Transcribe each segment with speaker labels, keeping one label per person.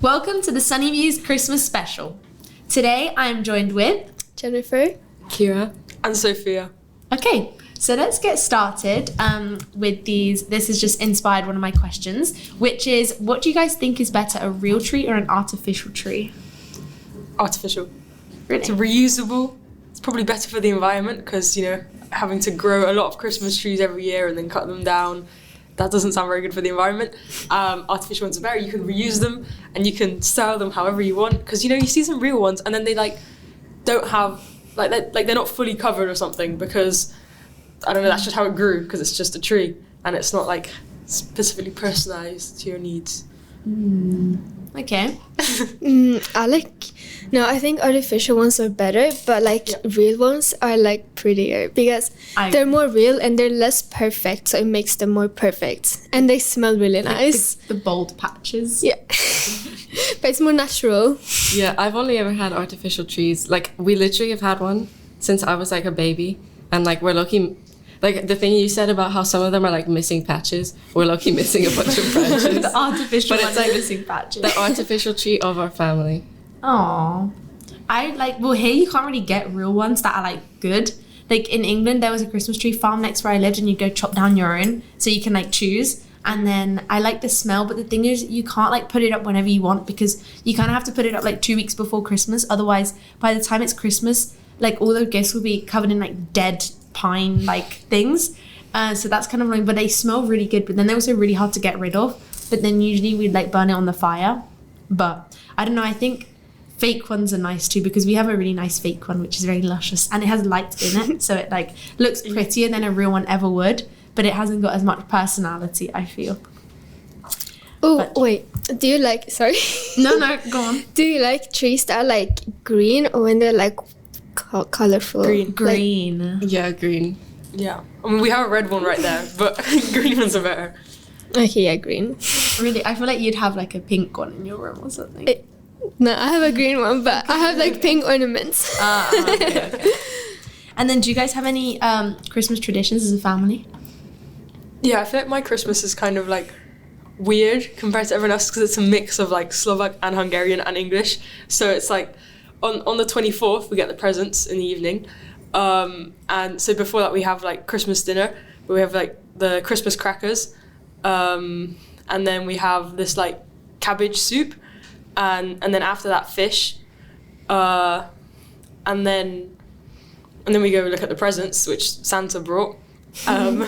Speaker 1: Welcome to the Sunny Views Christmas special. Today I am joined with
Speaker 2: Jennifer,
Speaker 3: Kiara,
Speaker 4: and Sofia.
Speaker 1: Okay, so let's get started with these. This has just inspired one of my questions, which is, what do you guys think is better, a real tree or an artificial tree?
Speaker 4: Artificial.
Speaker 1: Really?
Speaker 4: It's reusable. It's probably better for the environment because, having to grow a lot of Christmas trees every year and then cut them down, that doesn't sound very good for the environment. Artificial ones are better. You can reuse them and you can style them however you want. Because, you see some real ones and then they, don't have, they're not fully covered or something because, I don't know, that's just how it grew because it's just a tree and it's not, specifically personalised to your needs.
Speaker 1: Okay.
Speaker 2: I think artificial ones are better, but real ones are prettier because they're more real and they're less perfect, so it makes them more perfect and they smell really nice.
Speaker 1: The bold patches.
Speaker 2: Yeah. But it's more natural.
Speaker 3: Yeah, I've only ever had artificial trees. We literally have had one since I was a baby, and we're lucky. The thing you said about how some of them are missing patches, we're lucky missing a bunch of branches.
Speaker 1: The artificial
Speaker 3: but
Speaker 1: ones
Speaker 3: it's
Speaker 1: missing patches.
Speaker 3: The artificial tree of our family.
Speaker 1: Aww. Here you can't really get real ones that are good. In England, there was a Christmas tree farm next where I lived and you go chop down your own so you can choose. And then I like the smell, but the thing is you can't put it up whenever you want because you kind of have to put it up 2 weeks before Christmas. Otherwise, by the time it's Christmas, all the gifts will be covered in dead pine things. So that's kind of annoying, but they smell really good. But then they're also really hard to get rid of. But then usually we'd burn it on the fire. But I don't know, I think fake ones are nice too because we have a really nice fake one which is very luscious and it has light in it, so it looks prettier than a real one ever would, but it hasn't got as much personality, I feel.
Speaker 2: Oh, wait, do you sorry?
Speaker 1: No, go on.
Speaker 2: Do you like trees that are green or when they're colorful?
Speaker 1: Green.
Speaker 3: Yeah, green.
Speaker 4: Yeah. I mean, we have a red one right there, but green ones are better.
Speaker 2: Okay, yeah, green.
Speaker 1: Really, I feel you'd have a pink one in your room or something.
Speaker 2: No, I have a green one, but I have pink ornaments.
Speaker 1: Okay. And then do you guys have any Christmas traditions as a family?
Speaker 4: Yeah, I feel my Christmas is kind of weird compared to everyone else because it's a mix of Slovak and Hungarian and English. So it's on the 24th we get the presents in the evening. And so before that we have Christmas dinner, where we have the Christmas crackers. And then we have this cabbage soup. And then after that fish, and then we go look at the presents which Santa brought, and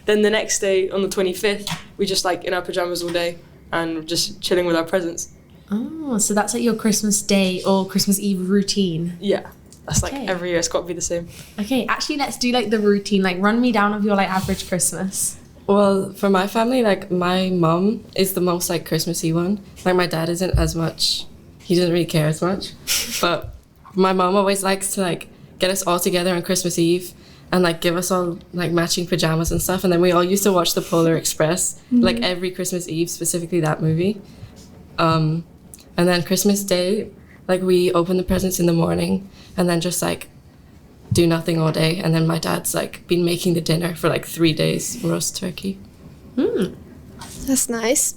Speaker 4: then the next day on the 25th we just in our pajamas all day and just chilling with our presents.
Speaker 1: Oh, so that's your Christmas Day or Christmas Eve routine?
Speaker 4: Yeah, that's every year it's got to be the same.
Speaker 1: Okay, actually let's do the routine. Run me down of your average Christmas.
Speaker 3: Well, for my family, my mum is the most Christmassy one. My dad isn't as much. He doesn't really care as much. But my mum always likes to get us all together on Christmas Eve and give us all matching pajamas and stuff. And then we all used to watch the Polar Express every Christmas Eve, specifically that movie. And then Christmas Day, we open the presents in the morning and then just do nothing all day, and then my dad's been making the dinner for 3 days, roast turkey.
Speaker 2: That's nice.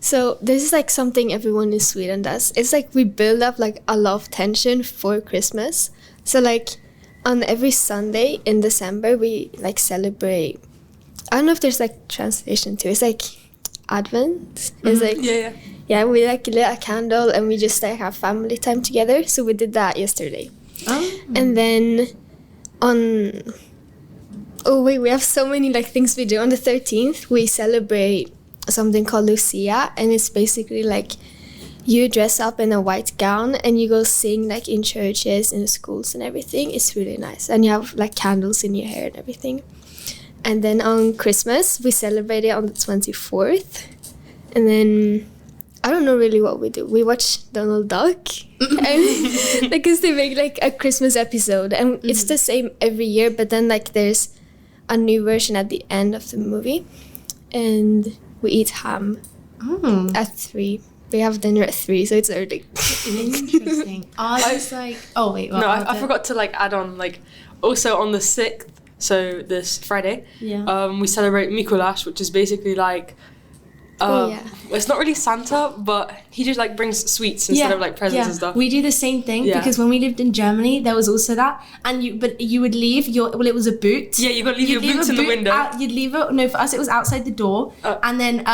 Speaker 2: So this is something everyone in Sweden does. It's we build up a lot of tension for Christmas. So on every Sunday in December we celebrate. I don't know if there's translation to it. It's Advent. It's yeah, we lit a candle and we just have family time together. So we did that yesterday.
Speaker 1: Oh.
Speaker 2: And then we have so many things we do. On the 13th we celebrate something called Lucia, and it's basically you dress up in a white gown and you go sing in churches, in schools and everything. It's really nice, and you have candles in your hair and everything. And then on Christmas we celebrate it on the 24th, and then I don't know really what we do. We watch Donald Duck, and because they make a Christmas episode, and it's the same every year. But then there's a new version at the end of the movie, and we eat ham at 3. We have dinner at 3, so it's early.
Speaker 1: Interesting. I was oh wait. Well,
Speaker 4: no, I forgot to add on also on the 6th, so this Friday.
Speaker 1: Yeah.
Speaker 4: We celebrate Mikuláš, which is basically
Speaker 2: Yeah.
Speaker 4: It's not really Santa, but he just like brings sweets instead of like presents and stuff.
Speaker 1: We do the same thing
Speaker 4: Yeah.
Speaker 1: because when we lived in Germany, there was also that, and you would leave it was a boot.
Speaker 4: Yeah, you got to leave
Speaker 1: You'd
Speaker 4: your boots
Speaker 1: a
Speaker 4: in the
Speaker 1: boot
Speaker 4: window.
Speaker 1: You'd leave it. No, for us it was outside the door, and then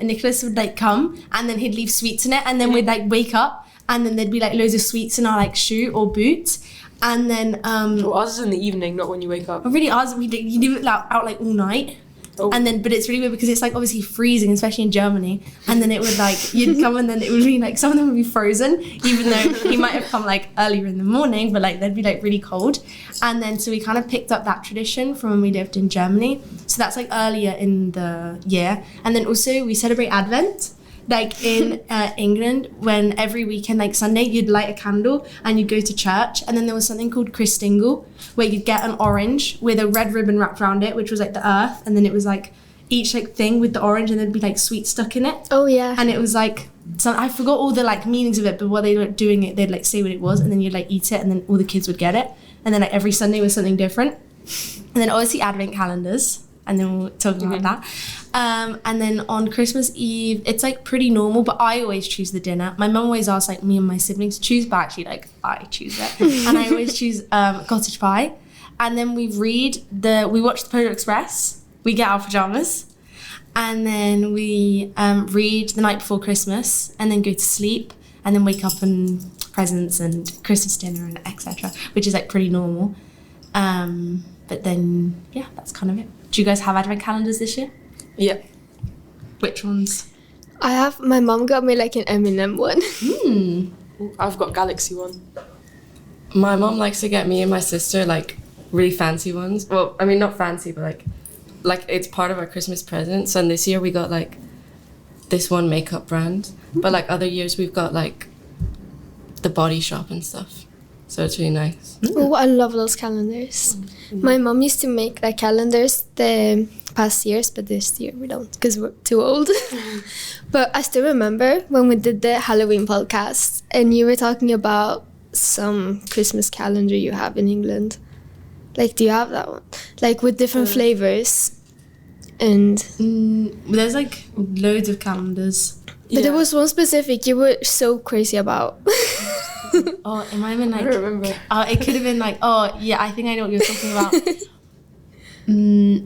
Speaker 1: Nicholas would like come, and then he'd leave sweets in it, and then we'd like wake up, and then there'd be like loads of sweets in our like shoe or boot, and then
Speaker 4: Well, ours is in the evening, not when you wake up.
Speaker 1: really ours you leave it out like all night.
Speaker 4: Oh.
Speaker 1: And then, but it's really weird because it's like obviously freezing, especially in Germany. And then it would like, you'd come and then it would be like, some of them would be frozen, even though he might have come like earlier in the morning, but like they'd be like really cold. And then, so we kind of picked up that tradition from when we lived in Germany. So that's like earlier in the year. And then also we celebrate Advent. Like in England, when every weekend, like Sunday, you'd light a candle and you'd go to church. And then there was something called Christingle, where you'd get an orange with a red ribbon wrapped around it, which was like the earth. And then it was like each like thing with the orange, and there'd be like sweets stuck in it.
Speaker 2: Oh yeah.
Speaker 1: And it was like, I forgot all the like meanings of it, but while they were doing it, they'd like say what it was, and then you'd like eat it, and then all the kids would get it. And then like every Sunday was something different. And then obviously Advent calendars, and then we'll talk about that. And then on Christmas Eve, it's like pretty normal, but I always choose the dinner. My mum always asks like me and my siblings to choose, but actually like I choose it. And I always choose cottage pie. And then we watch the Polar Express. We get our pajamas. And then we read the night before Christmas, and then go to sleep, and then wake up and presents and Christmas dinner and etc., which is like pretty normal. But then, yeah, that's kind of it. Do you guys have Advent calendars this year?
Speaker 4: Yeah.
Speaker 1: Which ones?
Speaker 2: My mom got me like an M&M one.
Speaker 4: I've got Galaxy one.
Speaker 3: My mom likes to get me and my sister like really fancy ones. Well, I mean not fancy, but like it's part of our Christmas presents. And this year we got like this one makeup brand, but like other years we've got like the Body Shop and stuff. So it's really nice.
Speaker 2: Oh, I love those calendars. My mom used to make like calendars the past years, but this year we don't because we're too old. But I still remember when we did the Halloween podcast and you were talking about some Christmas calendar you have in England. Like, do you have that one? Like with different flavors and...
Speaker 1: There's like loads of calendars.
Speaker 2: But there was one specific you were so crazy about.
Speaker 1: Oh, it might have been like...
Speaker 4: I don't remember.
Speaker 1: It could have been like, oh, yeah, I think I know what you're talking about.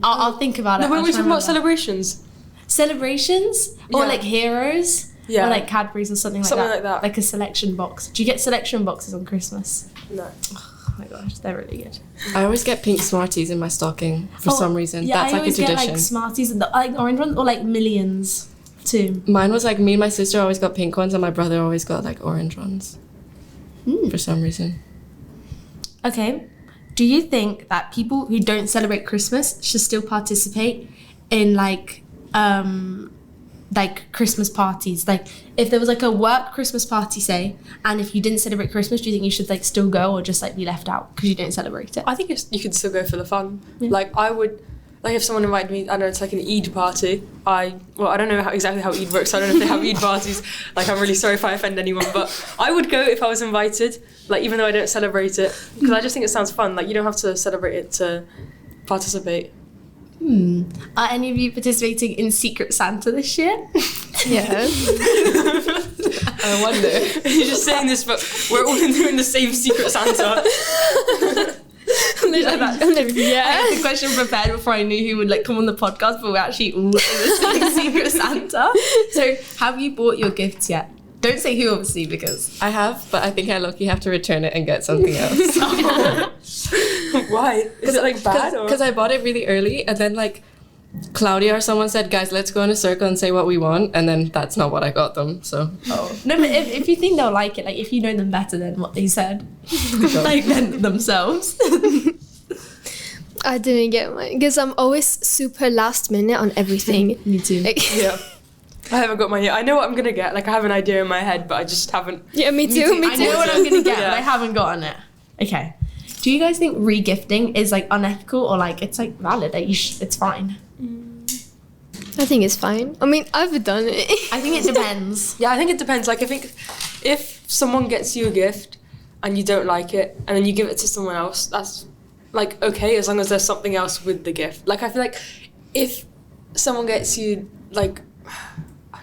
Speaker 1: I'll think about it.
Speaker 4: No, when
Speaker 1: I'll
Speaker 4: we
Speaker 1: try
Speaker 4: talking
Speaker 1: and
Speaker 4: about
Speaker 1: remember.
Speaker 4: celebrations?
Speaker 1: Or
Speaker 4: Yeah.
Speaker 1: like heroes?
Speaker 4: Yeah.
Speaker 1: Or like Cadbury's or something like that.
Speaker 4: Something like that.
Speaker 1: Like a selection box. Do you get selection boxes on Christmas?
Speaker 4: No.
Speaker 1: Oh my gosh, they're really good.
Speaker 3: I always get pink Smarties in my stocking for some reason.
Speaker 1: Yeah,
Speaker 3: That's
Speaker 1: I
Speaker 3: like a
Speaker 1: always
Speaker 3: tradition.
Speaker 1: get like Smarties and like orange ones or like Millions too.
Speaker 3: Mine was like me and my sister always got pink ones and my brother always got like orange ones. For some reason.
Speaker 1: Okay. Do you think that people who don't celebrate Christmas should still participate in like Christmas parties? Like if there was like a work Christmas party, say, and if you didn't celebrate Christmas, do you think you should like still go or just like be left out because you don't celebrate it?
Speaker 4: I think you could still go for the fun.
Speaker 1: Yeah.
Speaker 4: Like I would, like if someone invited me, I don't know, it's like an Eid party. I don't know exactly how Eid works. So I don't know if they have Eid parties. Like I'm really sorry if I offend anyone, but I would go if I was invited. Like even though I don't celebrate it, because I just think it sounds fun. Like you don't have to celebrate it to participate.
Speaker 1: Are any of you participating in Secret Santa this year?
Speaker 2: Yeah.
Speaker 3: I wonder.
Speaker 4: You're just saying this, but we're all doing the same Secret Santa.
Speaker 1: I had the question prepared before I knew who would like come on the podcast, but we're actually all in the same Secret Santa. So have you bought your gifts yet? Don't say who, obviously, because
Speaker 3: I have, but I think I low-key have to return it and get something else.
Speaker 4: Why? Is it like bad?
Speaker 3: Because I bought it really early and then like Claudia or someone said, guys, let's go in a circle and say what we want, and then that's not what I got them, so.
Speaker 1: no, but if you think they'll like it, like if you know them better than what they said, like than themselves.
Speaker 2: I didn't get mine because I'm always super last minute on everything.
Speaker 1: Me too.
Speaker 2: Like,
Speaker 4: Yeah. I haven't got mine yet. I know what I'm gonna get. Like I have an idea in my head, but I just haven't.
Speaker 2: yeah, me too.
Speaker 1: I know what I'm gonna get,
Speaker 4: Yeah.
Speaker 1: but I haven't gotten it. Okay. Do you guys think re-gifting is like unethical or like it's like valid? Like it's fine.
Speaker 2: I think it's fine. I mean, I've done it.
Speaker 1: I think it depends.
Speaker 4: Yeah, I think it depends. Like I think if someone gets you a gift and you don't like it, and then you give it to someone else, that's like okay, as long as there's something else with the gift. Like I feel like if someone gets you like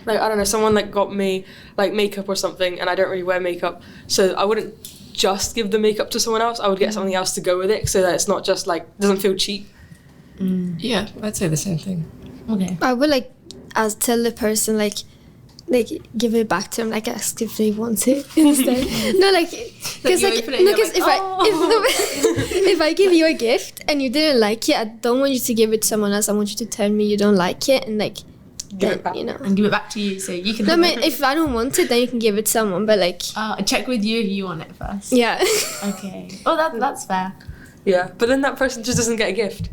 Speaker 4: like, I don't know, someone like got me like makeup or something, and I don't really wear makeup, so I wouldn't just give the makeup to someone else. I would get something else to go with it, so that it's not just like, doesn't feel cheap.
Speaker 3: Yeah, I'd say the same thing.
Speaker 1: Okay.
Speaker 2: I would like tell the person like give it back to them, like ask if they want it instead. No, like because
Speaker 1: you
Speaker 2: like
Speaker 1: open it and
Speaker 2: no,
Speaker 1: you're
Speaker 2: because if I give you a gift and you didn't like it, I don't want you to give it to someone else. I want you to tell me you don't like it, and like
Speaker 4: Give
Speaker 2: then,
Speaker 4: it back.
Speaker 2: you know.
Speaker 1: And give it back to you so you can
Speaker 2: No, I
Speaker 1: have
Speaker 2: mean,
Speaker 1: it.
Speaker 2: if I don't want it, then you can give it to someone. But like,
Speaker 1: Check with you if you want it first.
Speaker 2: yeah.
Speaker 1: Okay. Oh, that's fair.
Speaker 4: Yeah, but then that person just doesn't get a gift.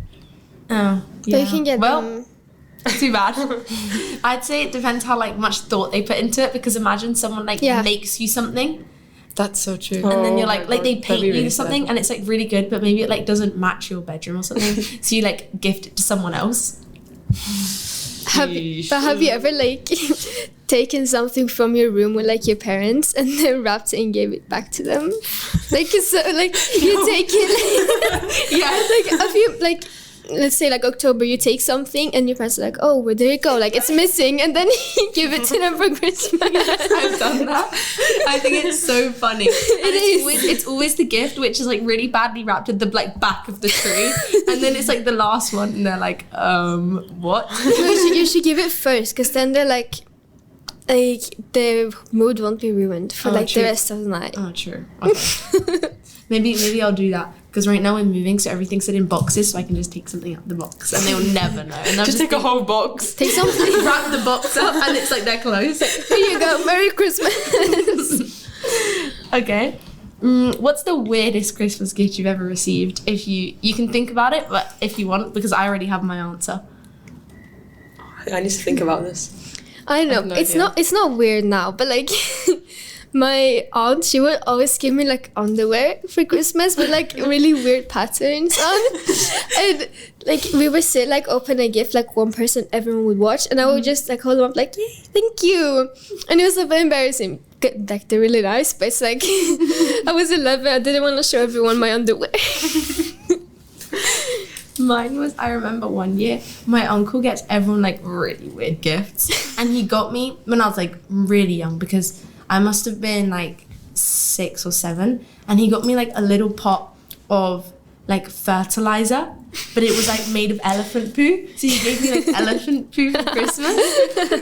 Speaker 1: Oh,
Speaker 2: But
Speaker 1: yeah.
Speaker 2: you can get
Speaker 1: well,
Speaker 2: them.
Speaker 1: too bad. I'd say it depends how like much thought they put into it, because imagine someone like
Speaker 2: Yeah.
Speaker 1: makes you something
Speaker 3: That's so true.
Speaker 1: and then
Speaker 4: Oh
Speaker 1: you're
Speaker 4: my
Speaker 1: like
Speaker 4: God.
Speaker 1: they
Speaker 3: That'd
Speaker 1: paint
Speaker 3: be
Speaker 1: you
Speaker 3: really
Speaker 1: something
Speaker 3: sad.
Speaker 1: and it's like really good, but maybe it like doesn't match your bedroom or something. So you like gift it to someone else.
Speaker 2: Have you ever like taken something from your room with like your parents and then wrapped it and gave it back to them? Like so, like you take it. Like,
Speaker 1: Yeah.
Speaker 2: like a few like. Let's say like October, you take something and your parents are like, oh, where did it go? Like it's missing, and then you give it to them for Christmas.
Speaker 1: I've done that. I think it's so funny. And it's always the gift which is like really badly wrapped at the like back of the tree, and then it's like the last one, and they're like, what?
Speaker 2: No, you should give it first, because then they're like their mood won't be ruined for
Speaker 1: Oh,
Speaker 2: like
Speaker 1: true.
Speaker 2: the rest of the night.
Speaker 1: Oh, true. Okay. Maybe I'll do that, because right now we're moving, so everything's in boxes, so I can just take something out of the box, and they'll never know. And they'll
Speaker 4: Just take a whole box.
Speaker 2: Take something.
Speaker 1: wrap the box up, and it's like their clothes.
Speaker 2: Here you go. Merry Christmas.
Speaker 1: Okay. What's the weirdest Christmas gift you've ever received? If you can think about it, but if you want, because I already have my answer.
Speaker 4: I need to think about this.
Speaker 2: I know
Speaker 3: have no
Speaker 2: it's
Speaker 3: idea.
Speaker 2: not weird now, but like my aunt, she would always give me like underwear for Christmas with like really weird patterns on, and like we would sit like open a gift, like one person, everyone would watch, and I would just like hold them up like, yay, thank you, and it was a bit embarrassing. Like they're really nice, but it's like I was 11, I didn't want to show everyone my underwear.
Speaker 1: Mine was, I remember one year, my uncle gets everyone like really weird gifts. And he got me when I was like really young, because I must have been like 6 or 7. And he got me like a little pot of like fertilizer, but it was like made of elephant poo. So he gave me like elephant poo for Christmas.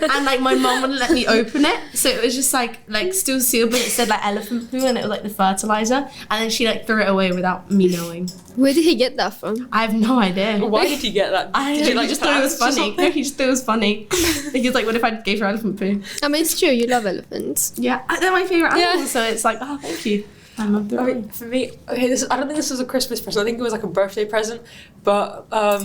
Speaker 1: And like my mom wouldn't let me open it. So it was just like still sealed, but it said like elephant poo and it was like the fertilizer. And then she like threw it away without me knowing.
Speaker 2: Where did he get that from?
Speaker 1: I have no idea.
Speaker 4: Why did you get that?
Speaker 1: Did you just thought it was
Speaker 4: plants or
Speaker 1: funny?
Speaker 4: something?
Speaker 1: No, he just thought it was funny. He was like, what if I gave her elephant poo?
Speaker 2: I mean, it's true, you love elephants.
Speaker 1: Yeah, they're my favourite
Speaker 2: Yeah.
Speaker 1: animals, so it's like, oh, thank you. I love the
Speaker 4: I mean, for me, okay, I don't think this was a Christmas present. I think it was like a birthday present. But I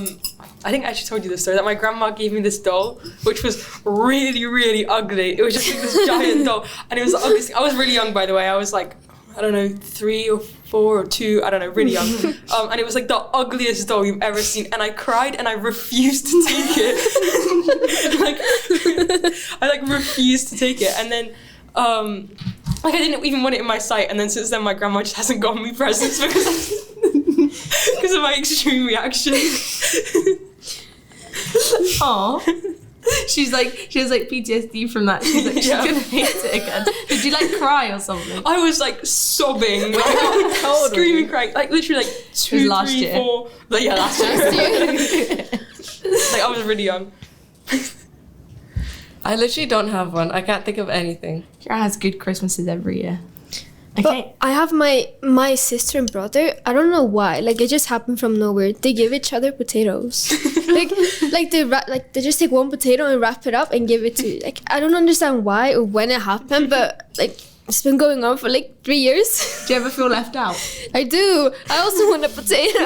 Speaker 4: think I actually told you this story, that my grandma gave me this doll, which was really, really ugly. It was just like this giant doll, and it was the ugliest. I was really young, by the way. I was like, I don't know, 3 or 4 or 2. I don't know, really young. And it was like the ugliest doll you've ever seen. And I cried and I refused to take it. I like refused to take it. And then like I didn't even want it in my sight, and then since then my grandma just hasn't gotten me presents because of my extreme reaction.
Speaker 1: Aw. She has like PTSD from that. She's like, she's
Speaker 4: Yeah.
Speaker 1: gonna hate it again. Did you like cry or something?
Speaker 4: I was like sobbing, like,
Speaker 1: How old were
Speaker 4: screaming,
Speaker 1: you?
Speaker 4: crying, like literally like 2,
Speaker 1: last
Speaker 4: 3,
Speaker 1: year.
Speaker 4: 4. Like, yeah, last year. Like I was really young.
Speaker 3: I literally don't have one. I can't think of anything.
Speaker 1: Kiara has good Christmases every year.
Speaker 2: But
Speaker 1: Okay.
Speaker 2: I have my sister and brother. I don't know why. Like it just happened from nowhere. They give each other potatoes. like they just take one potato and wrap it up and give it to. Like I don't understand why or when it happened, but like it's been going on for like 3 years.
Speaker 1: Do you ever feel left out?
Speaker 2: I do. I also want a potato.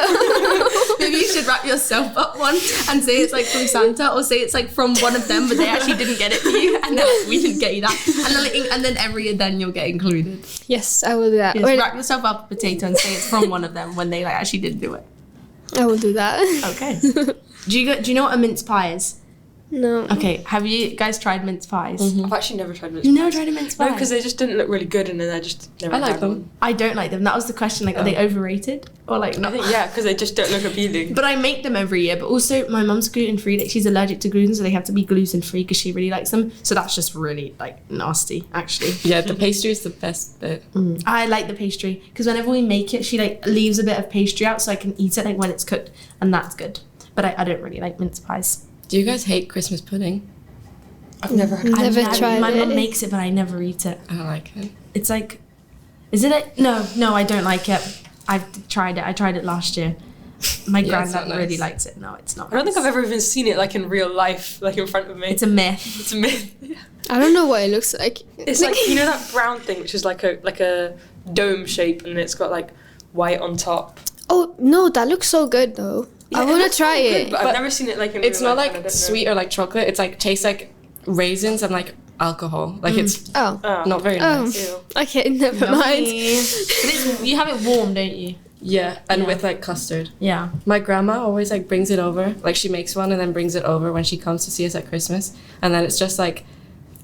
Speaker 1: Maybe you should wrap yourself up one and say it's like from Santa, or say it's like from one of them, but they actually didn't get it for you, and then like, we didn't get you that. And then every year then you'll get included.
Speaker 2: Yes, I will do that.
Speaker 1: Just
Speaker 2: Or
Speaker 1: wrap yourself up a potato and say it's from one of them when they like actually didn't do it.
Speaker 2: I will do that.
Speaker 1: Okay. Do you know what a mince pie is?
Speaker 2: No.
Speaker 1: Okay, have you guys tried mince pies?
Speaker 4: I've actually never tried mince
Speaker 1: You
Speaker 4: pies.
Speaker 1: never tried a mince pie?
Speaker 4: No, because they just didn't look really good, and then I just never
Speaker 3: I like
Speaker 4: had
Speaker 3: them.
Speaker 4: one.
Speaker 1: I don't like them. That was the question. Like, are they overrated or like
Speaker 4: I
Speaker 1: not?
Speaker 4: think because they just don't look appealing.
Speaker 1: But I make them every year. But also, my mum's gluten free. Like, she's allergic to gluten, so they have to be gluten free because she really likes them. So that's just really like nasty, actually.
Speaker 3: Yeah, the pastry is the best bit.
Speaker 1: I like the pastry because whenever we make it, she like leaves a bit of pastry out so I can eat it like when it's cooked, and that's good. But I don't really like mince pies.
Speaker 3: Do you guys hate Christmas pudding?
Speaker 4: I've never had
Speaker 2: Never
Speaker 1: I've-
Speaker 2: tried
Speaker 1: My
Speaker 2: it.
Speaker 1: mum makes it, but I never eat it.
Speaker 3: I don't like it.
Speaker 1: It's like, is it a, no, I don't like it. I've tried it. I tried it last year. My
Speaker 3: Yeah, it's
Speaker 1: granddad
Speaker 3: not
Speaker 1: really
Speaker 3: nice.
Speaker 1: likes it. No, it's not.
Speaker 4: I don't think
Speaker 1: nice.
Speaker 4: I've ever even seen it like in real life, like in front of me.
Speaker 1: It's a myth.
Speaker 4: It's a myth.
Speaker 2: I don't know what it looks like.
Speaker 4: It's like, you know that brown thing, which is like a dome shape, and it's got like white on top.
Speaker 2: Oh no, that looks so good though. I
Speaker 4: it
Speaker 2: want
Speaker 4: looks
Speaker 2: to try
Speaker 4: really good,
Speaker 2: it.
Speaker 4: but I've
Speaker 3: But
Speaker 4: never seen it like in
Speaker 3: It's
Speaker 4: real
Speaker 3: not
Speaker 4: life, and I
Speaker 3: like
Speaker 4: don't know.
Speaker 3: sweet or like chocolate. It's like tastes like raisins and like alcohol. Like it's
Speaker 2: Oh.
Speaker 4: Oh.
Speaker 3: not very
Speaker 2: Oh.
Speaker 3: nice.
Speaker 4: Ew.
Speaker 2: Okay, never mind.
Speaker 1: But you have it warm, don't you?
Speaker 3: Yeah, and
Speaker 1: Yeah.
Speaker 3: with like custard.
Speaker 1: Yeah.
Speaker 3: My grandma always like brings it over. Like she makes one and then brings it over when she comes to see us at Christmas. And then it's just like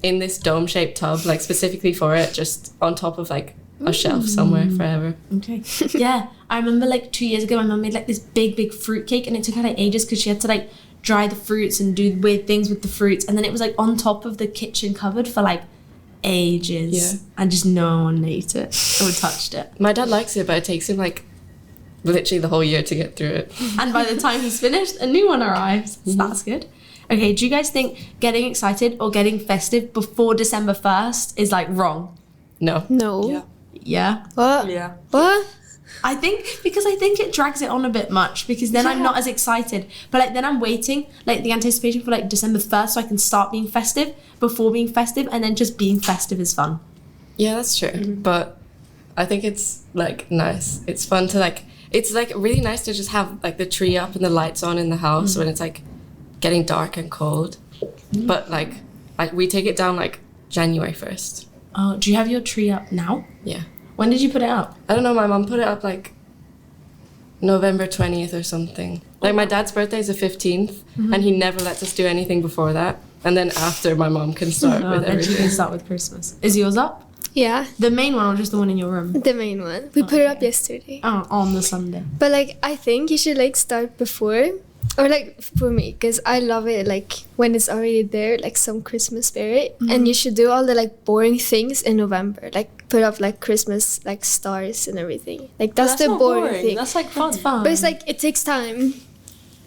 Speaker 3: in this dome shaped tub, like specifically for it, just on top of like a shelf somewhere forever.
Speaker 1: Okay. Yeah. I remember like 2 years ago, my mum made like this big fruit cake, and it took her like ages because she had to like dry the fruits and do weird things with the fruits, and then it was like on top of the kitchen cupboard for like ages.
Speaker 3: Yeah.
Speaker 1: And just no one ate it or touched it.
Speaker 3: My dad likes it, but it takes him like literally the whole year to get through it.
Speaker 1: And by the time he's finished, a new one arrives. So that's good. Okay, do you guys think getting excited or getting festive before December 1st is like wrong?
Speaker 3: No.
Speaker 2: No.
Speaker 4: Yeah.
Speaker 1: Yeah.
Speaker 2: What?
Speaker 4: Yeah.
Speaker 2: What?
Speaker 1: I think it drags it on a bit much, because then I'm not as excited. But like then I'm waiting, like the anticipation for like December 1st so I can start being festive before being festive, and then just being festive is fun.
Speaker 3: Yeah, that's true. But I think it's like nice. It's fun to like, it's like really nice to just have like the tree up and the lights on in the house when it's like getting dark and cold. But like we take it down like January 1st.
Speaker 1: Oh, do you have your tree up now?
Speaker 3: Yeah.
Speaker 1: When did you put it up?
Speaker 3: I don't know, my mom put it up like November 20th or something. Like my dad's birthday is the 15th and he never lets us do anything before that. And then after my mom can start with
Speaker 1: Then she can
Speaker 3: everything.
Speaker 1: start with Christmas. Is yours up?
Speaker 2: Yeah,
Speaker 1: The main one or just the one in your room?
Speaker 2: the main one. We put it up yesterday.
Speaker 1: Oh, on the Sunday.
Speaker 2: But like, I think you should like start before, or like for me, because I love it like when it's already there, like some Christmas spirit. And you should do all the like boring things in November, like put up like Christmas like stars and everything. Like that's the
Speaker 4: not
Speaker 2: boring thing.
Speaker 4: That's like fun.
Speaker 1: That's fun.
Speaker 2: But it's like it takes time,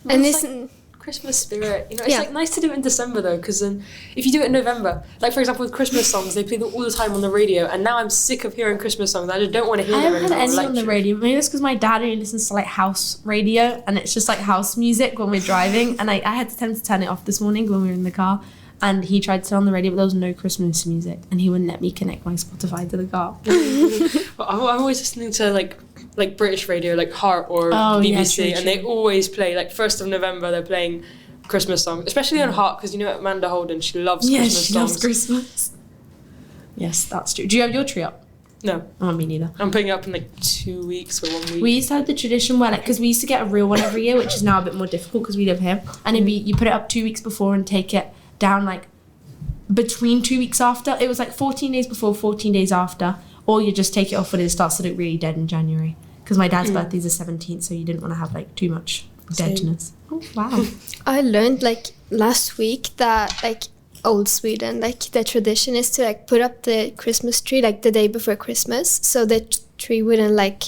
Speaker 4: Well,
Speaker 2: and
Speaker 4: it's
Speaker 2: it's
Speaker 4: Christmas spirit. You know, it's
Speaker 2: Yeah.
Speaker 4: like nice to do it in December though, because then if you do it in November, like for example with Christmas songs, they play them all the time on the radio, and now I'm sick of hearing Christmas songs. I just don't want to hear
Speaker 1: I
Speaker 4: them
Speaker 1: haven't had
Speaker 4: anymore.
Speaker 1: any on the
Speaker 4: Like,
Speaker 1: radio. Maybe it's because my dad only listens to like house radio, and it's just like house music when we're driving. And I had to tell him to turn it off this morning when we were in the car, and he tried to turn on the radio, but there was no Christmas music, and he wouldn't let me connect my Spotify to the car.
Speaker 4: But I'm always listening to like British radio, like Heart or
Speaker 1: Oh, yeah,
Speaker 4: BBC,
Speaker 1: true,
Speaker 4: and they always play like 1st of November. They're playing Christmas songs, especially on Heart, because you know Amanda Holden, she loves
Speaker 1: Yeah,
Speaker 4: Christmas
Speaker 1: she
Speaker 4: songs.
Speaker 1: loves Christmas. Yes, that's true. Do you have your tree up?
Speaker 4: No,
Speaker 1: Oh, me neither.
Speaker 4: I'm putting it up in like 2 weeks or 1 week.
Speaker 1: We used to have the tradition where, like, because we used to get a real one every year, which is now a bit more difficult because we live here, and it'd be you put it up 2 weeks before and take it down like between 2 weeks after. It was like 14 days before, 14 days after, or you just take it off when it starts to look really dead in January. Because my dad's birthday's the 17th, so you didn't want to have like too much deadness. Oh wow!
Speaker 2: I learned like last week that like old Sweden, like the tradition is to like put up the Christmas tree like the day before Christmas, so the tree wouldn't like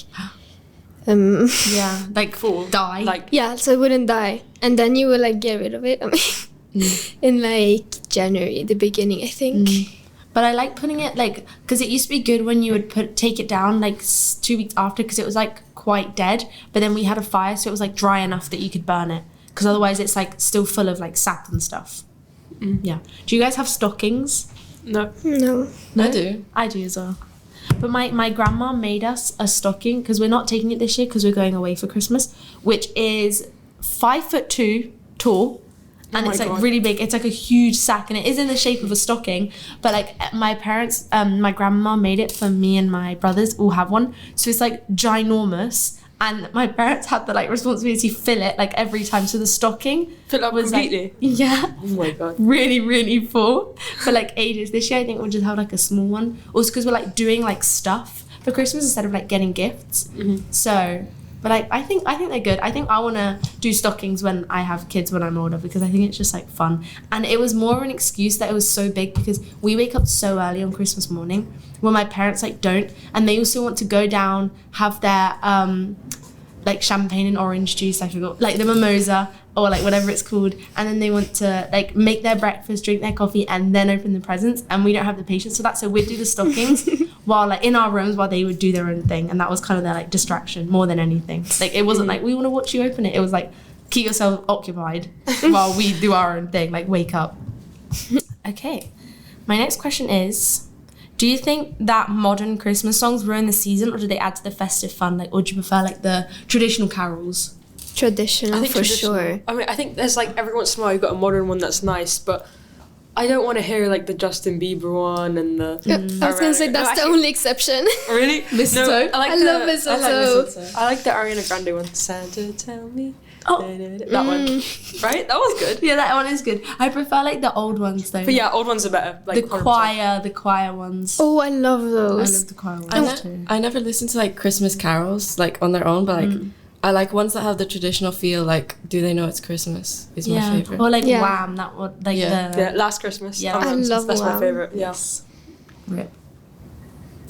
Speaker 1: Yeah, like
Speaker 4: Fall.
Speaker 1: die.
Speaker 4: Like
Speaker 2: yeah, so it wouldn't die, and then you will like get rid of it. I mean, in like January, the beginning, I think.
Speaker 1: But I like putting it like, because it used to be good when you would take it down like 2 weeks after, because it was like quite dead. But then we had a fire, so it was like dry enough that you could burn it. Because otherwise it's like still full of like sap and stuff. Yeah. Do you guys have stockings?
Speaker 4: no.
Speaker 2: No.
Speaker 3: I do.
Speaker 1: I do as well. But my grandma made us a stocking, because we're not taking it this year because we're going away for Christmas, which is 5'2" tall. And
Speaker 4: Oh
Speaker 1: it's
Speaker 4: my
Speaker 1: like
Speaker 4: God.
Speaker 1: really big. It's like a huge sack, and it is in the shape of a stocking. But like my parents, my grandma made it for me and my brothers all have one. So it's like ginormous, and my parents had the like responsibility to fill it like every time. So the stocking
Speaker 4: Fill up
Speaker 1: was
Speaker 4: completely?
Speaker 1: yeah,
Speaker 4: Oh my god.
Speaker 1: really, really full for like ages. This year I think we'll just have like a small one. Also because we're like doing like stuff for Christmas instead of like getting gifts. So, but I think they're good. I think I want to do stockings when I have kids when I'm older because I think it's just like fun. And it was more of an excuse that it was so big because we wake up so early on Christmas morning when my parents like don't, and they also want to go down, have their like champagne and orange juice, I forgot, like the mimosa or like whatever it's called, and then they want to like make their breakfast, drink their coffee, and then open the presents, and we don't have the patience for that, so we'd do the stockings while like in our rooms while they would do their own thing, and that was kind of their like distraction more than anything. Like it wasn't like we want to watch you open it, it was like keep yourself occupied while we do our own thing, like wake up. Okay, my next question is, do you think that modern Christmas songs ruin the season, or do they add to the festive fun? Like, or do you prefer like the traditional carols?
Speaker 2: Traditional for sure.
Speaker 4: I mean, I think there's like every once in a while you've got a modern one that's nice, but I don't want to hear like the Justin Bieber one and the.
Speaker 2: I was gonna say that's the only exception.
Speaker 4: Really?
Speaker 1: Mistletoe?
Speaker 4: No,
Speaker 2: I love mistletoe.
Speaker 4: I like the Ariana Grande one. Santa, tell me.
Speaker 1: Oh.
Speaker 4: That one. Right? That was good.
Speaker 1: Yeah, that one is good. I prefer like the old ones though.
Speaker 4: But yeah, old ones are better. Like
Speaker 1: the
Speaker 4: 100%.
Speaker 1: choir ones.
Speaker 2: Oh, I love
Speaker 1: I
Speaker 2: those.
Speaker 1: love the choir ones too.
Speaker 3: I never listen to like Christmas carols like on their own, but like I like ones that have the traditional feel. Like, do they know it's Christmas? Is my favorite.
Speaker 1: Or like
Speaker 2: Yeah.
Speaker 1: Wham, that one, like
Speaker 4: Yeah, Last Christmas.
Speaker 1: Yeah.
Speaker 2: I love
Speaker 4: That's my
Speaker 2: Wham.
Speaker 4: favorite. Yeah.
Speaker 1: Yes. Rip.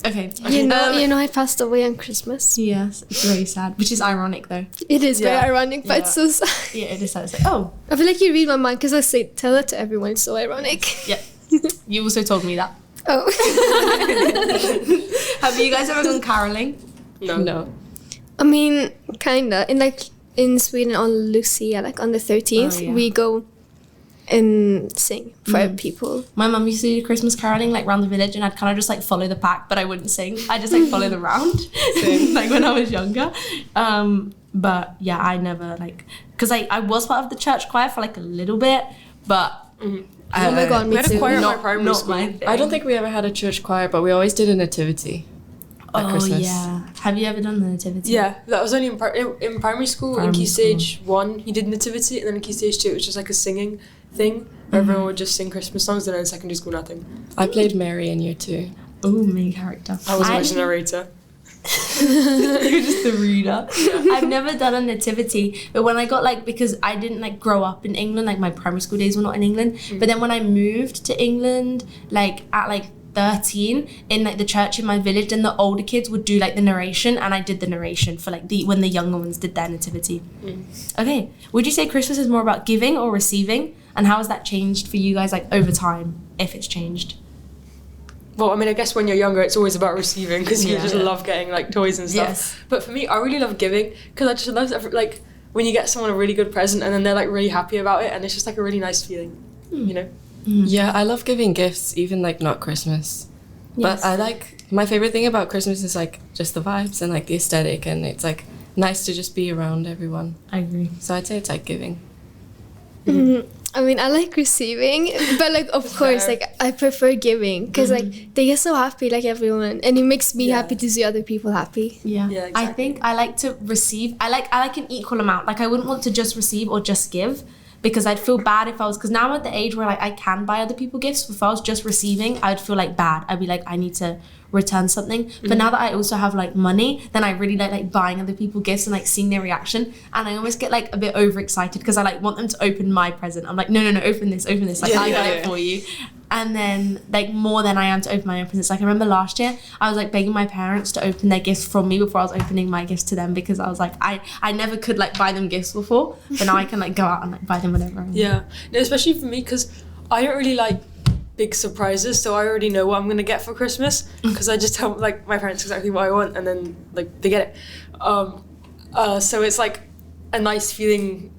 Speaker 1: Okay.
Speaker 2: You know, I passed away on Christmas.
Speaker 1: Yes, it's very sad, which is ironic though.
Speaker 2: It is
Speaker 4: Yeah.
Speaker 2: very ironic, but it's so sad.
Speaker 1: Yeah, it is sad. It's like, oh,
Speaker 2: I feel like you read my mind because I say tell it to everyone. It's so ironic.
Speaker 1: yeah. You also told me that.
Speaker 2: Oh.
Speaker 1: Have you guys ever gone caroling?
Speaker 3: No.
Speaker 2: I mean, kinda. In Sweden on Lucia, like on the 13th,
Speaker 1: Oh, yeah.
Speaker 2: we go and sing for people.
Speaker 1: My mum used to do Christmas caroling like around the village, and I'd kind of just like follow the pack, but I wouldn't sing. I just like follow them around, like when I was younger. But yeah, I never like, because I was part of the church choir for like a little bit, but
Speaker 2: Oh my god,
Speaker 4: We
Speaker 2: me
Speaker 4: had a
Speaker 2: too.
Speaker 4: choir at my
Speaker 1: not,
Speaker 4: primary
Speaker 1: not
Speaker 4: school.
Speaker 1: my thing.
Speaker 3: I don't think we ever had a church choir, but we always did a nativity at
Speaker 1: Oh
Speaker 3: Christmas.
Speaker 1: yeah. Have you ever done the nativity?
Speaker 4: Yeah, that was only in primary school.
Speaker 1: Primary
Speaker 4: in Key
Speaker 1: school.
Speaker 4: Stage 1, he did nativity, and then in Key Stage 2, it was just like a singing thing. Where everyone would just sing Christmas songs, and then in secondary school, nothing.
Speaker 3: I played Mary in year 2.
Speaker 1: Oh, main character.
Speaker 4: I was always a narrator.
Speaker 1: You're just the reader. I've never done a nativity, but when I got like, because I didn't like grow up in England, like my primary school days were not in England, but then when I moved to England, like at like 13 in like the church in my village, and the older kids would do like the narration, and I did the narration for like when the younger ones did their nativity. Okay, would you say Christmas is more about giving or receiving, and how has that changed for you guys like over time, if it's changed?
Speaker 4: Well, I mean, I guess when you're younger, it's always about receiving because you
Speaker 1: Yeah.
Speaker 4: just love getting like toys and stuff.
Speaker 1: Yes.
Speaker 4: But for me, I really love giving because I just love like when you get someone a really good present and then they're like really happy about it, and it's just like a really nice feeling, you know?
Speaker 3: Yeah, I love giving gifts, even like not Christmas.
Speaker 1: Yes.
Speaker 3: But I like, my favorite thing about Christmas is like just the vibes and like the aesthetic, and it's like nice to just be around everyone.
Speaker 1: I agree.
Speaker 3: So I'd say it's like giving.
Speaker 2: I mean, I like receiving, but like of course, like I prefer giving because like they get so happy, like everyone, and it makes me happy to see other people happy.
Speaker 1: Yeah.
Speaker 4: Yeah,
Speaker 1: I
Speaker 4: exactly.
Speaker 1: think I like to receive. I like an equal amount. Like I wouldn't want to just receive or just give, because I'd feel bad if I was, because now I'm at the age where like I can buy other people gifts. If I was just receiving, I'd feel like bad. I'd be like, I need to return something. But now that I also have like money, then I really like buying other people gifts and like seeing their reaction, and I almost get like a bit overexcited because I like want them to open my present. I'm like, no, open this, like
Speaker 4: Yeah,
Speaker 1: I got
Speaker 4: yeah,
Speaker 1: it for you. And then like more than I am to open my own presents. Like I remember last year I was like begging my parents to open their gifts from me before I was opening my gifts to them, because I was like, I never could like buy them gifts before, but now I can like go out and like buy them whenever I want.
Speaker 4: Yeah, no, especially for me because I don't really like big surprises, so I already know what I'm gonna get for Christmas because I just tell like my parents exactly what I want, and then like they get it. So it's like a nice feeling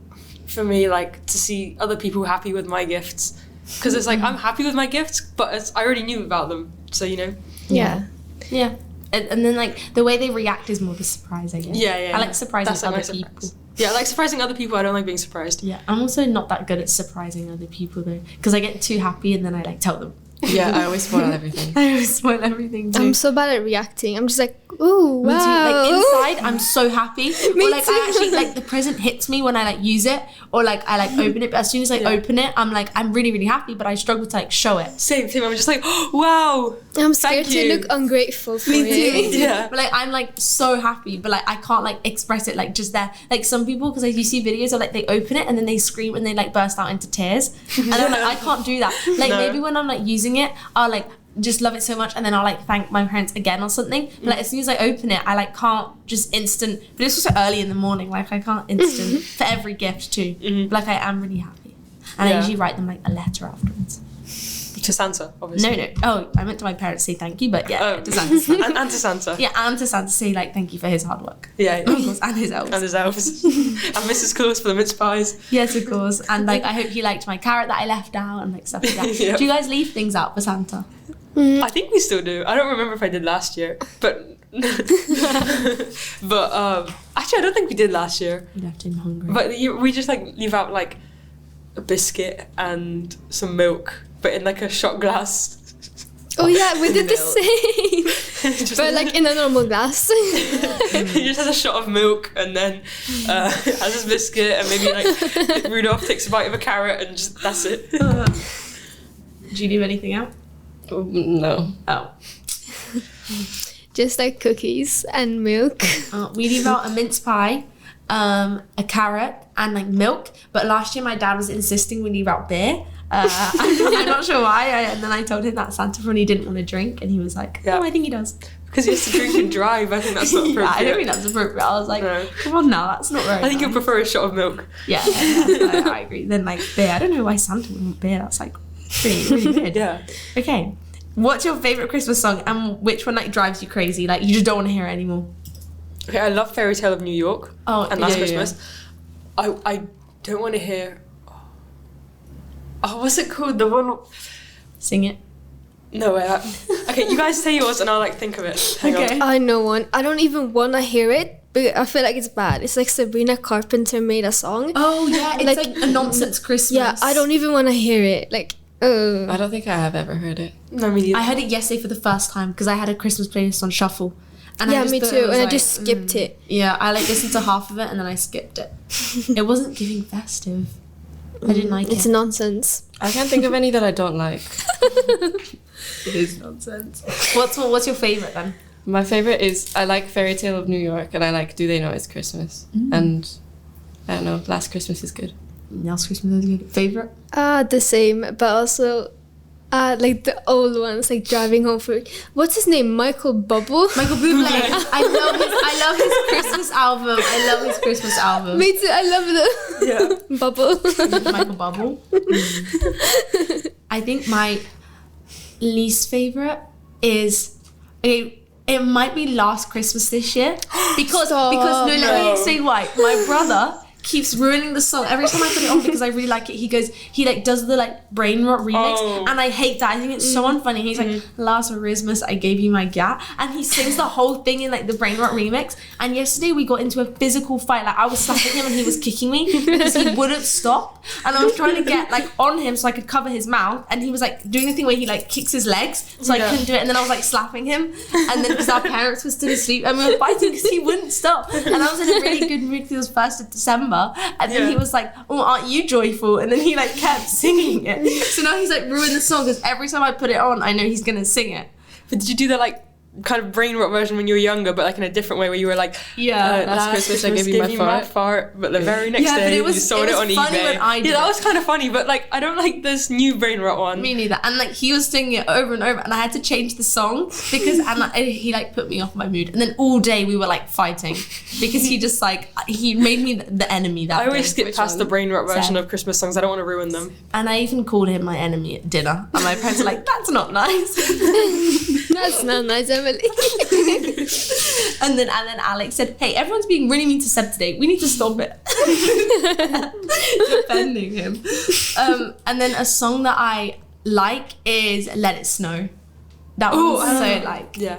Speaker 4: for me, like to see other people happy with my gifts, because it's like I'm happy with my gifts, but I already knew about them, so you know.
Speaker 2: Yeah.
Speaker 1: Yeah. And then like the way they react is more the surprise, I guess.
Speaker 4: Yeah.
Speaker 1: I like surprising
Speaker 4: That's like
Speaker 1: other
Speaker 4: my
Speaker 1: people.
Speaker 4: surprise. Yeah, I like surprising other people. I don't like being surprised.
Speaker 1: Yeah, I'm also not that good at surprising other people though, because I get too happy and then I like tell them.
Speaker 3: Yeah, I always spoil everything.
Speaker 1: I always spoil everything too.
Speaker 2: I'm so bad at reacting. I'm just like, Ooh,
Speaker 1: Me too.
Speaker 2: wow.
Speaker 1: Like inside, I'm so happy.
Speaker 2: Me
Speaker 1: Or like
Speaker 2: too.
Speaker 1: I actually like the present hits me when I like use it, or like I like open it. But as soon as I open it, I'm really really happy. But I struggle to like show it.
Speaker 4: Same. I'm just like, oh, wow.
Speaker 2: I'm scared
Speaker 4: Thank
Speaker 2: to
Speaker 4: you.
Speaker 2: look ungrateful for
Speaker 1: Me
Speaker 2: it.
Speaker 1: too.
Speaker 4: Yeah.
Speaker 1: But like I'm like so happy, but like I can't like express it like just there. Like some people, because like you see videos of like they open it and then they scream and they like burst out into tears, and I'm like I can't do that. Like
Speaker 4: No.
Speaker 1: maybe when I'm like using it, I'll like just love it so much and then I'll like thank my parents again or something. But like as soon as I open it, I like can't just instant. But it's also early in the morning. Like I can't instant for every gift too. But like I am really happy, and I
Speaker 4: Yeah.
Speaker 1: usually write them like a letter afterwards.
Speaker 4: To Santa, obviously.
Speaker 1: No. Oh, I meant to my parents say thank you, but yeah,
Speaker 4: Oh.
Speaker 1: to Santa.
Speaker 4: And to Santa.
Speaker 1: Yeah, and to Santa say like thank you for his hard work.
Speaker 4: Yeah.
Speaker 1: Of course, and his elves.
Speaker 4: And his elves. And Mrs. Claus for the mince pies.
Speaker 1: Yes, of course. And like I hope he liked my carrot that I left out and like stuff like that.
Speaker 4: Yeah.
Speaker 1: Do you guys leave things out for Santa?
Speaker 4: I think we still do. I don't remember if I did last year, but actually I don't think we did last year.
Speaker 1: You left him hungry.
Speaker 4: But we just like leave out like a biscuit and some milk, but in like a shot glass.
Speaker 2: Oh yeah, we did the
Speaker 4: Milk.
Speaker 2: same.
Speaker 4: Just-
Speaker 2: But like in a normal glass.
Speaker 4: he just has a shot of milk and then has his biscuit and maybe like Rudolph takes a bite of a carrot and just that's it.
Speaker 1: Do you leave anything out?
Speaker 3: No.
Speaker 1: Oh.
Speaker 2: Just like cookies and milk.
Speaker 1: We leave out a mince pie, a carrot, and like milk. But last year my dad was insisting we leave out beer. I'm not sure why. And then I told him that Santa probably didn't want to drink, and he was like,
Speaker 4: Yeah.
Speaker 1: "Oh, I think he does."
Speaker 4: Because he has to drink and drive. I think that's not appropriate.
Speaker 1: Yeah, I don't think that's appropriate. I was like,
Speaker 4: No.
Speaker 1: "Come on now, that's not very."
Speaker 4: I think
Speaker 1: nice.
Speaker 4: he'll prefer a shot of milk.
Speaker 1: Yeah, I agree. Then like beer. I don't know why Santa would want beer. That's like really weird.
Speaker 4: Yeah.
Speaker 1: Okay. What's your favourite Christmas song and which one like drives you crazy? Like you just don't want to hear it anymore.
Speaker 4: Okay, I love Fairy Tale of New York.
Speaker 1: Oh,
Speaker 4: And Last
Speaker 1: yeah,
Speaker 4: Christmas. I don't want to hear. Oh, what's it called? The one.
Speaker 1: Sing it.
Speaker 4: No way. Okay, you guys say yours and I'll like think of it. Hang
Speaker 1: Okay.
Speaker 4: on.
Speaker 2: I know one. I don't even want to hear it, but I feel like it's bad. It's like Sabrina Carpenter made a song.
Speaker 1: Oh yeah, it's
Speaker 2: Like-
Speaker 1: like a nonsense Christmas.
Speaker 2: Yeah, I don't even want to hear it. Like, oh.
Speaker 3: I don't think I have ever heard it.
Speaker 4: No, me neither.
Speaker 1: I heard it yesterday for the first time because I had a Christmas playlist on shuffle. And I
Speaker 2: Yeah,
Speaker 1: just
Speaker 2: me
Speaker 1: thought
Speaker 2: too.
Speaker 1: it was
Speaker 2: And I
Speaker 1: like,
Speaker 2: just skipped it.
Speaker 1: Yeah, I like listened to half of it and then I skipped it. It wasn't giving festive. I didn't like
Speaker 2: It's
Speaker 1: it.
Speaker 2: nonsense.
Speaker 3: I can't think of any that I don't like.
Speaker 1: It is nonsense. What's your favourite then?
Speaker 3: My favorite is I like Fairy Tale of New York and I like Do They Know It's Christmas? And I don't know, Last Christmas is good.
Speaker 1: Last Christmas is your favourite?
Speaker 2: The same, but also like the old ones, like Driving Home for what's his name? Michael Bubble.
Speaker 1: Michael Bublé. I love his Christmas album. I love his Christmas album.
Speaker 2: Me too. I love the Bubble.
Speaker 1: Michael Bubble. I think my least favorite is it might be Last Christmas this year because
Speaker 2: Stop.
Speaker 1: no, let me
Speaker 4: No.
Speaker 1: explain why. My brother keeps ruining the song every time I put it on because I really like it. He like does the like brain rot remix
Speaker 4: Oh.
Speaker 1: and I hate that. I think it's so unfunny. He's like, Last Christmas I gave you my gat, and he sings the whole thing in like the brain rot remix. And yesterday we got into a physical fight. Like I was slapping him and he was kicking me because he wouldn't stop. And I was trying to get like on him so I could cover his mouth, and he was like doing the thing where he like kicks his legs, so I
Speaker 4: Yeah.
Speaker 1: couldn't do it. And then I was like slapping him, and then because our parents were still asleep and we were fighting because he wouldn't stop. And I was in a really good mood because it was 1st of December, and then
Speaker 4: Yeah.
Speaker 1: he was like, "Oh, aren't you joyful?" And then he like kept singing it. So now he's like ruined the song because every time I put it on, I know he's gonna sing it.
Speaker 4: But did you do that like kind of brain rot version when you were younger, but like in a different way where you were like,
Speaker 1: Yeah,
Speaker 4: last Christmas I gave you my fart, but the very next
Speaker 1: Yeah, but
Speaker 4: day
Speaker 1: it was-
Speaker 4: you sold
Speaker 1: it
Speaker 4: it
Speaker 1: was
Speaker 4: on
Speaker 1: funny
Speaker 4: eBay.
Speaker 1: when I did
Speaker 4: Yeah, that
Speaker 1: it.
Speaker 4: was kind of funny, but like I don't like this new brain rot one.
Speaker 1: Me neither. And like he was singing it over and over, and I had to change the song because he like put me off my mood. And then all day we were like fighting because he just like he made me the enemy that
Speaker 4: I always
Speaker 1: day.
Speaker 4: skip past the brain rot version
Speaker 1: Same.
Speaker 4: of Christmas songs. I don't want to ruin them.
Speaker 1: And I even called him my enemy at dinner, and my parents were like, "That's not nice."
Speaker 2: That's not nice, Emily.
Speaker 1: And then Alex said, "Hey, everyone's being really mean to Seb today. We need to stop it." Defending him. And then a song that I like is "Let It Snow." That
Speaker 4: Ooh,
Speaker 1: one's so like,
Speaker 4: Yeah.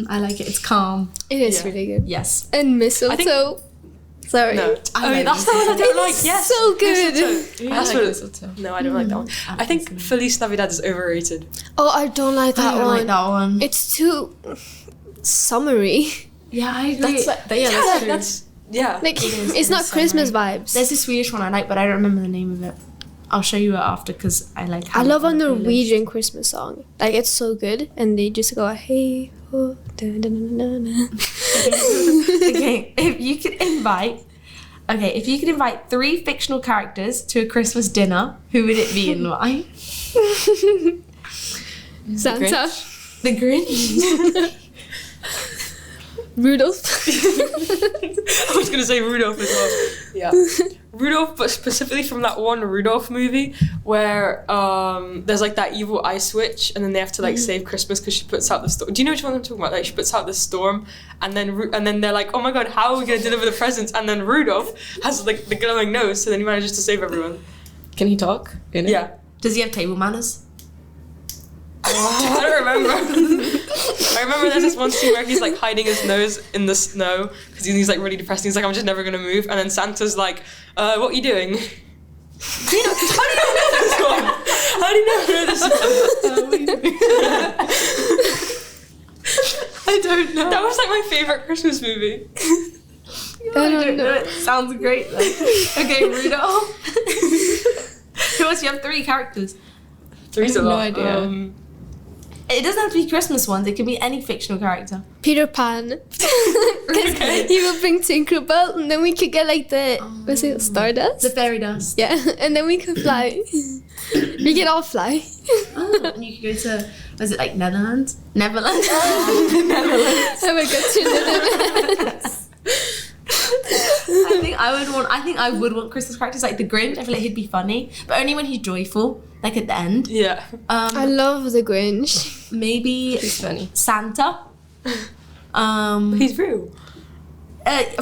Speaker 1: I like it. It's calm.
Speaker 2: It is
Speaker 4: Yeah.
Speaker 2: really good.
Speaker 1: Yes.
Speaker 2: And Mistletoe. Sorry.
Speaker 4: No.
Speaker 1: I
Speaker 4: I mean,
Speaker 1: like
Speaker 4: that's the one I don't like.
Speaker 2: It's
Speaker 4: Yes.
Speaker 2: so good.
Speaker 4: Mistletoe.
Speaker 3: I
Speaker 4: That's
Speaker 3: like
Speaker 4: what.
Speaker 3: Mistletoe.
Speaker 4: No, I don't like that one. I think Feliz Navidad is overrated.
Speaker 2: Oh, I don't like
Speaker 1: I
Speaker 2: that
Speaker 1: don't
Speaker 2: one.
Speaker 1: like that one.
Speaker 2: It's too summery.
Speaker 1: Yeah, I agree.
Speaker 3: That's true.
Speaker 2: Like,
Speaker 1: It is,
Speaker 2: it's
Speaker 1: it
Speaker 2: not
Speaker 1: is
Speaker 2: Christmas
Speaker 1: summery.
Speaker 2: vibes.
Speaker 1: There's a Swedish one I like, but I don't remember the name of it. I'll show you it after because I like.
Speaker 2: I love a
Speaker 1: on the playlist.
Speaker 2: Norwegian Christmas song. Like, it's so good, and they just go hey ho da da da da da.
Speaker 1: Okay, if you could invite 3 fictional characters to a Christmas dinner, who would it be and why?
Speaker 2: Santa,
Speaker 1: The Grinch.
Speaker 2: Rudolph.
Speaker 4: I was gonna say Rudolph as well. Yeah, Rudolph, but specifically from that one Rudolph movie where there's like that evil ice witch, and then they have to like save Christmas because she puts out the storm. Do you know which one I'm talking about? Like she puts out the storm, and then they're like, oh my god, how are we gonna deliver the presents? And then Rudolph has like the glowing nose, so then he manages to save everyone.
Speaker 3: Can he talk?
Speaker 4: Yeah.
Speaker 1: Does he have table manners?
Speaker 4: I don't remember. I remember there's this one scene where he's like hiding his nose in the snow because he's like really depressed. He's like, I'm just never gonna move. And then Santa's like, what are you doing? How do you know this one? How do you know this one?
Speaker 1: I don't know.
Speaker 4: That was like my favorite Christmas movie.
Speaker 1: I don't know. It sounds great though. Okay, Rudolph. Who else? You have 3 characters.
Speaker 4: Three's a
Speaker 3: no
Speaker 4: lot.
Speaker 3: idea.
Speaker 1: It doesn't have to be Christmas ones. It can be any fictional character.
Speaker 2: Peter Pan. Because he will bring Tinkerbell, and then we could get like the what's it, Stardust?
Speaker 1: The fairy dust.
Speaker 2: Yeah, and then we could fly. We can all fly.
Speaker 1: Oh, and you could go to, was it like Netherlands? Neverland?
Speaker 2: I would go to Netherlands.
Speaker 1: I think I would want Christmas characters like the Grinch. I feel like he'd be funny, but only when he's joyful, like at the end.
Speaker 4: Yeah.
Speaker 2: I love the Grinch.
Speaker 1: Maybe
Speaker 3: He's funny.
Speaker 1: Santa.
Speaker 4: He's real.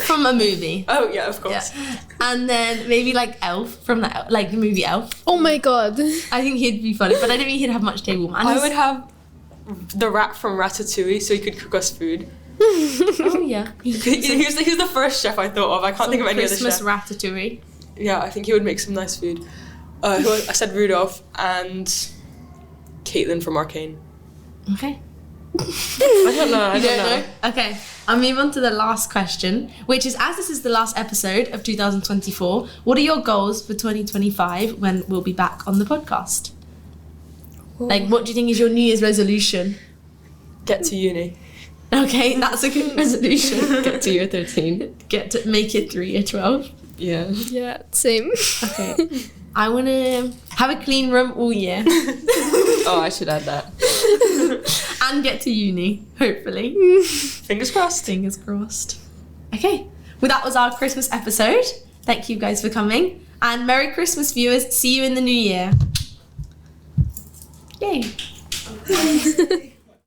Speaker 1: From a movie.
Speaker 4: Oh yeah, of course.
Speaker 1: Yeah. And then maybe like Elf from the movie Elf.
Speaker 2: Oh my god.
Speaker 1: I think he'd be funny, but I don't think he'd have much table manners.
Speaker 4: I would have the rat from Ratatouille so he could cook us food.
Speaker 1: Oh yeah.
Speaker 4: He's the first chef I thought of. I can't think of any
Speaker 1: Christmas
Speaker 4: other chef.
Speaker 1: ratatouille.
Speaker 4: Yeah, I think he would make some nice food. I said Rudolph and Caitlin from Arcane.
Speaker 1: Okay.
Speaker 3: I don't know. I don't know.
Speaker 1: Okay, I'll move on to the last question, which is, as this is the last episode of 2024, what are your goals for 2025 when we'll be back on the podcast? Like, what do you think is your New Year's resolution?
Speaker 4: Get to uni.
Speaker 1: Okay, that's a good resolution.
Speaker 3: Get to year 13.
Speaker 1: Get to make it through year 12.
Speaker 3: Yeah.
Speaker 2: Yeah, same.
Speaker 1: Okay. I want to have a clean room all year
Speaker 3: Oh, I should add that.
Speaker 1: and get to uni, hopefully.
Speaker 4: Fingers crossed.
Speaker 1: Fingers crossed. Okay, well, that was our Christmas episode. Thank you guys for coming. And Merry Christmas, viewers. See you in the new year. Yay.